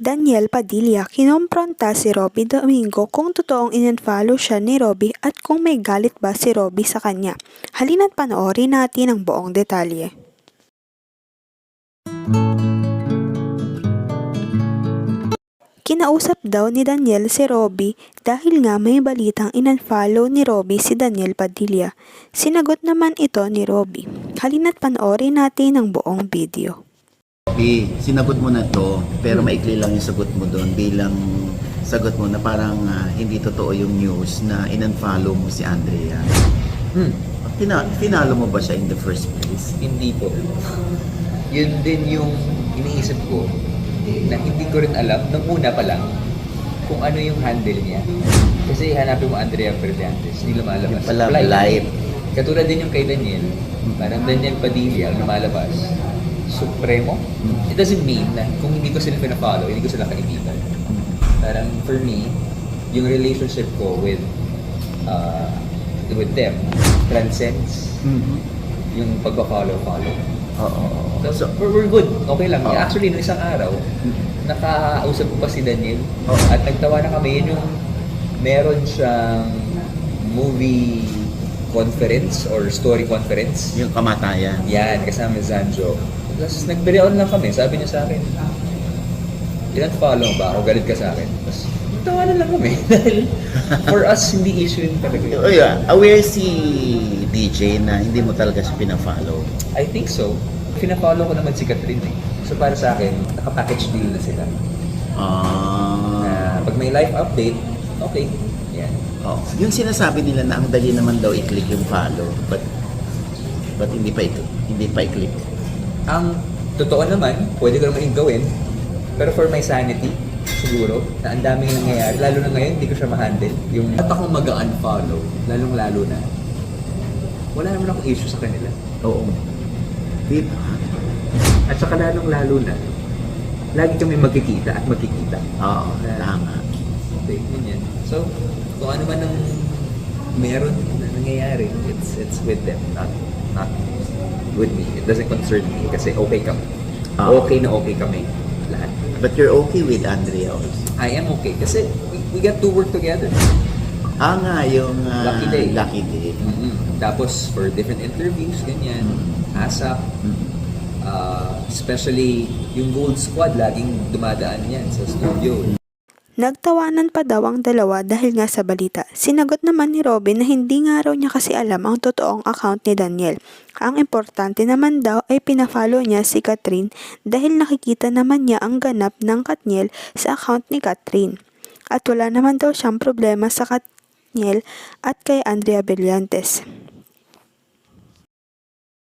Daniel Padilla kinompronta si Robby Domingo kung totoong in-unfollow siya ni Robby at kung may galit ba si Robby sa kanya. Halina't panoorin natin ang buong detalye. Kinausap daw ni Daniel si Robby dahil nga may balitang in-unfollow ni Robby si Daniel Padilla. Sinagot naman ito ni Robby. Halina't panoorin natin ang buong video. Sinagot mo na to, pero maikli lang yung sagot mo doon bilang sagot mo na parang hindi totoo yung news na in-unfollow mo si Andrea. Finalo mo ba siya in the first place? Hindi po. Yun din yung iniisip ko na hindi ko rin alam nung una pa lang kung ano yung handle niya. Kasi hanapin mo Andrea Brillantes, hindi lumalabas. Yung pala live. Katulad din yung kay Daniel, parang Daniel Padilla ang lumalabas. Supremo? It doesn't mean na kung hindi ko sila pinafollow, hindi ko sila kaibigan. Parang for me, yung relationship ko with them transcends yung pagpa-follow. So, we're good. Okay lang. Actually, nung isang araw, nakausap ko pa si Daniel at nagtawa na kami. Yun yung meron siyang movie conference or story conference. Yung kamatayan. Yan, kasama si Zanjo. Tapos nag-on lang kami. Sabi niya sa akin, follow ba ako? Galit ka sa akin. Tapos tawanan lang kami. Dahil for us, hindi issue yun talaga. Oh yeah, aware si DJ na hindi mo talaga siya pina-follow. I think so. Pina-follow ko naman si Catherine eh. So para sa akin, naka-package deal na sila. Pag may live update, okay. Yan. Yung sinasabi nila na ang dali naman daw i-click yung follow, but hindi pa i-click. Ang totoo naman, pwede ko naman yung gawin. Pero for my sanity, siguro, na ang daming nangyayari, lalo na ngayon, hindi ko siya ma-handle. Yung at ako mag-unfollow, lalong-lalo na, wala naman akong issue sa kanila. Oo. Diba? At saka lalong-lalo na, lagi kami magkikita at magkikita. Oo, tama. Okay, ganyan. So, kung ano man ang meron na nangyayari, it's with them, not with me. It doesn't concern me kasi okay kami. Okay na okay kami lahat. But you're okay with Andrea also? I am okay kasi we got to work together. Yung Lucky Day. Tapos for different interviews, ganyan, ASAP. Especially yung Gold Squad, laging dumadaan yan sa studio. Nagtawanan pa daw ang dalawa dahil nga sa balita. Sinagot naman ni Robby na hindi nga raw niya kasi alam ang totoong account ni Daniel. Ang importante naman daw ay pinafollow niya si Catherine dahil nakikita naman niya ang ganap ng Katniel sa account ni Catherine. At wala naman daw siyang problema sa Katniel at kay Andrea Brillantes.